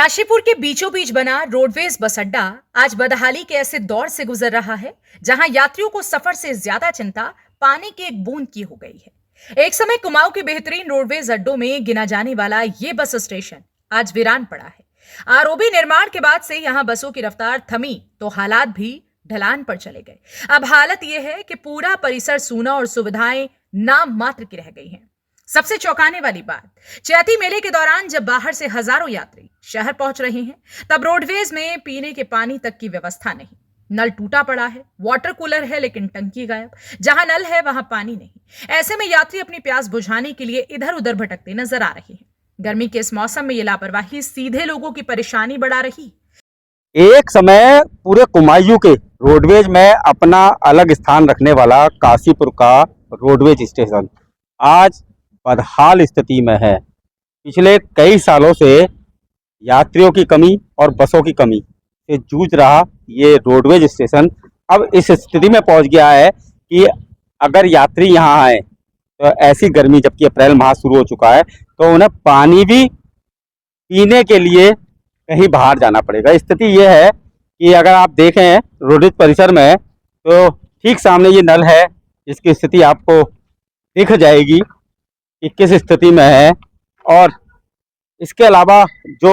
काशीपुर के बीचों बीच बना रोडवेज बस अड्डा आज बदहाली के ऐसे दौर से गुजर रहा है जहां यात्रियों को सफर से ज्यादा चिंता पानी की एक बूंद की हो गई है। एक समय कुमाऊं के बेहतरीन रोडवेज अड्डों में गिना जाने वाला ये बस स्टेशन आज वीरान पड़ा है। आरओबी निर्माण के बाद से यहां बसों की रफ्तार थमी तो हालात भी ढलान पर चले गए। अब हालत यह है कि पूरा परिसर सूना और सुविधाएं नाम मात्र की रह गई हैं। सबसे चौंकाने वाली बात, चैती मेले के दौरान जब बाहर से हजारों यात्री शहर पहुंच रहे हैं, तब रोडवेज में पीने के पानी तक की व्यवस्था नहीं। नल टूटा पड़ा है, वाटर कूलर है लेकिन टंकी गायब। जहां नल है वहां पानी नहीं। ऐसे में यात्री अपनी प्यास बुझाने के लिए इधर उधर भटकते नजर आ रहे हैं। गर्मी के इस मौसम में ये लापरवाही सीधे लोगों की परेशानी बढ़ा रही। एक समय पूरे कुमायूं के रोडवेज में अपना अलग स्थान रखने वाला काशीपुर का रोडवेज स्टेशन आज बदहाल स्थिति में है। पिछले कई सालों से यात्रियों की कमी और बसों की कमी से जूझ रहा ये रोडवेज स्टेशन अब इस स्थिति में पहुंच गया है कि अगर यात्री यहाँ आए तो ऐसी गर्मी, जबकि अप्रैल माह शुरू हो चुका है, तो उन्हें पानी भी पीने के लिए कहीं बाहर जाना पड़ेगा। स्थिति ये है कि अगर आप देखें रोडवेज परिसर में तो ठीक सामने ये नल है, जिसकी स्थिति आपको दिख जाएगी कि किस स्थिति में है। और इसके अलावा जो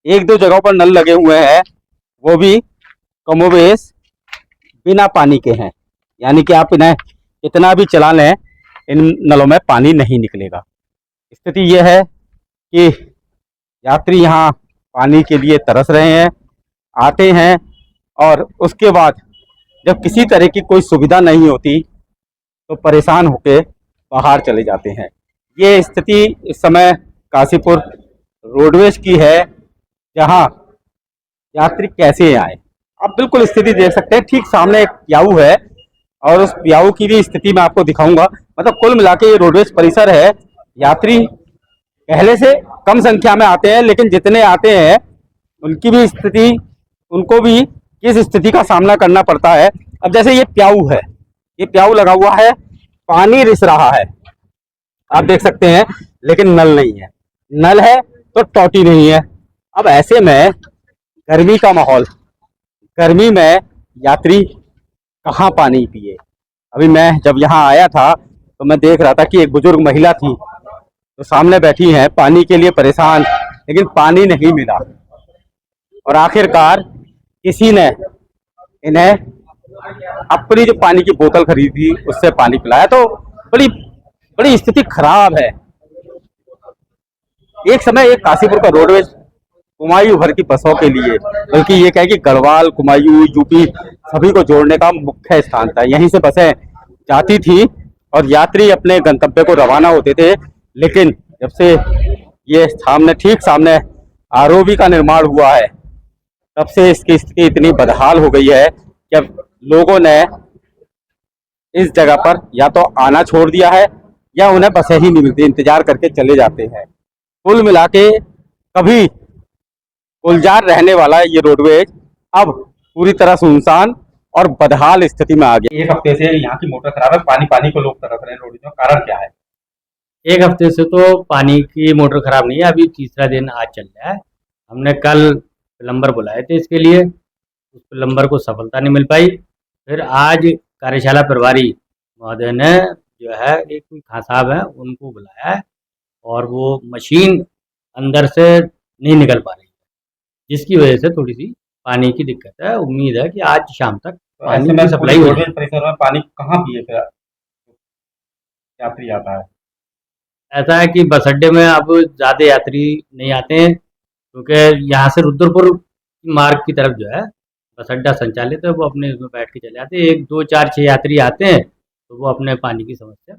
एक दो जगहों पर नल लगे हुए हैं वो भी कमोबेश बिना पानी के हैं, यानी कि आप इन्हें कितना भी चला लें इन नलों में पानी नहीं निकलेगा। स्थिति यह है कि यात्री यहाँ पानी के लिए तरस रहे हैं, आते हैं और उसके बाद जब किसी तरह की कोई सुविधा नहीं होती तो परेशान होकर बाहर चले जाते हैं। ये स्थिति इस समय काशीपुर रोडवेज की है, जहां यात्री कैसे आए। आप बिल्कुल स्थिति देख सकते हैं, ठीक सामने एक प्याऊ है और उस प्याऊ की भी स्थिति मैं आपको दिखाऊंगा। मतलब कुल मिला के ये रोडवेज परिसर है। यात्री पहले से कम संख्या में आते हैं, लेकिन जितने आते हैं उनकी भी स्थिति, उनको भी किस स्थिति का सामना करना पड़ता है। अब जैसे ये प्याऊ है, ये प्याऊ लगा हुआ है, पानी रिस रहा है, आप देख सकते हैं, लेकिन नल नहीं है। नल है तो टोटी नहीं है। अब ऐसे में गर्मी का माहौल, गर्मी में यात्री कहाँ पानी पिए। अभी मैं जब यहाँ आया था तो मैं देख रहा था कि एक बुजुर्ग महिला थी तो सामने बैठी हैं, पानी के लिए परेशान, लेकिन पानी नहीं मिला और आखिरकार किसी ने इन्हें अपनी जो पानी की बोतल खरीदी उससे पानी पिलाया। तो बड़ी बड़ी स्थिति खराब है। एक समय एक काशीपुर का रोडवेज कुमायूं भर की बसों के लिए, बल्कि ये कहे कि गढ़वाल, कुमायूं, यूपी सभी को जोड़ने का मुख्य स्थान था। यहीं से बसें जाती थी और यात्री अपने गंतव्य को रवाना होते थे। लेकिन जब से ये सामने, ठीक सामने आरओबी का निर्माण हुआ है, तब से इसकी स्थिति इतनी बदहाल हो गई है कि अब लोगों ने इस जगह पर या तो आना छोड़ दिया है या उन्हें बसें ही नहीं मिलती, इंतजार करके चले जाते हैं। कुल मिला के कभी गुलजार रहने वाला ये रोडवेज अब पूरी तरह सुनसान और बदहाल स्थिति में आ गया। एक हफ्ते से यहाँ की मोटर खराब है, पानी पानी को लोग तरस रहे हैं रोडवेज में, कारण क्या है? एक हफ्ते से तो पानी की मोटर खराब नहीं है, अभी तीसरा दिन आज चल रहा है। हमने कल प्लम्बर बुलाए थे इसके लिए, उस प्लम्बर को सफलता नहीं मिल पाई। फिर आज कार्यशाला प्रभारी महोदय ने जो है, एक खान साहब है, उनको बुलाया है और वो मशीन अंदर से नहीं निकल पा रही है, जिसकी वजह से थोड़ी सी पानी की दिक्कत है। उम्मीद है कि आज शाम तक पानी की सप्लाई हो जाए। परिसर में पानी कहाँ पिए फिर यात्री आता है? ऐसा है कि बस अड्डे में अब ज़्यादा यात्री नहीं आते हैं, क्योंकि यहाँ से रुद्रपुर मार्ग की तरफ जो है बस अड्डा संचालित है, वो अपने इसमें बैठ के चले आते हैं। 1 2 4 6 यात्री आते हैं तो वो अपने पानी की समस्या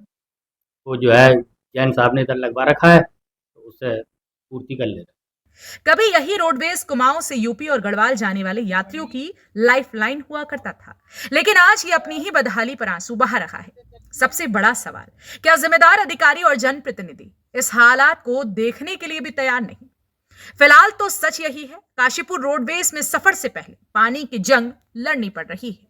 वो जो है जैन साहब ने इधर लगवा रखा है, तो उससे पूर्ति कर लेते हैं। कभी यही रोडवेज कुमाऊं से यूपी और गढ़वाल जाने वाले यात्रियों की लाइफलाइन हुआ करता था, लेकिन आज ये अपनी ही बदहाली पर आंसू बहा रहा है। सबसे बड़ा सवाल, क्या जिम्मेदार अधिकारी और जनप्रतिनिधि इस हालात को देखने के लिए भी तैयार नहीं? फिलहाल तो सच यही है, काशीपुर रोडवेज में सफर से पहले पानी की जंग लड़नी पड़ रही है।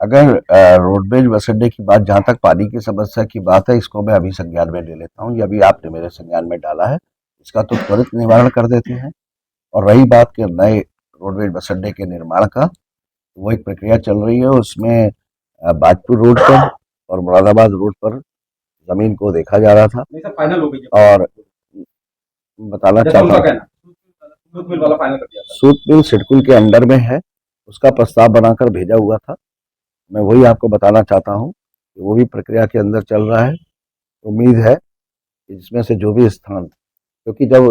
अगर रोडवेज बस अड्डे की बात, जहाँ तक पानी की समस्या की बात है, इसको मैं अभी संज्ञान में ले लेता हूँ। ये अभी आपने मेरे संज्ञान में डाला है, इसका तो त्वरित निवारण कर देते हैं। और रही बात के नए रोडवेज बस अड्डे के निर्माण का, वो एक प्रक्रिया चल रही है। उसमें बाजपुर रोड पर और मुरादाबाद रोड पर जमीन को देखा जा रहा था फाइनल हो गई और बताना चाहता हूँ सूत मिल सिडकुल के अंडर में है, उसका प्रस्ताव बनाकर भेजा हुआ था। मैं वही आपको बताना चाहता हूँ कि वो भी प्रक्रिया के अंदर चल रहा है। उम्मीद है कि जिसमें से जो भी स्थान, क्योंकि जब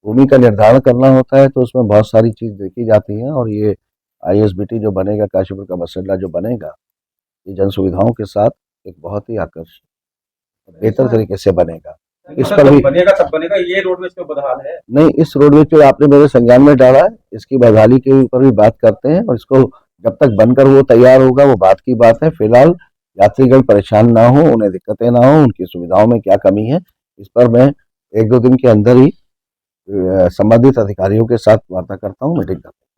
भूमि का निर्धारण करना होता है तो उसमें बहुत सारी चीज देखी जाती है, और ये ISBT जो बनेगा, काशीपुर का बस अड्डा जो बनेगा, ये जन सुविधाओं के साथ एक बहुत ही आकर्षक बेहतर तरीके से बनेगा। इस पर भी बनेगा, तब बनेगा। ये रोडवेज पे बदहाल है। नहीं, इस रोडवेज पे आपने मेरे संज्ञान में डाला है, इसकी बहाली के ऊपर भी बात करते हैं, और इसको जब तक बनकर वो तैयार होगा वो बात की बात है। फिलहाल यात्रीगण परेशान ना हो, उन्हें दिक्कतें ना हो, उनकी सुविधाओं में क्या कमी है, इस पर मैं 1-2 दिन के अंदर ही संबंधित अधिकारियों के साथ वार्ता करता हूँ, मीटिंग करता हूँ।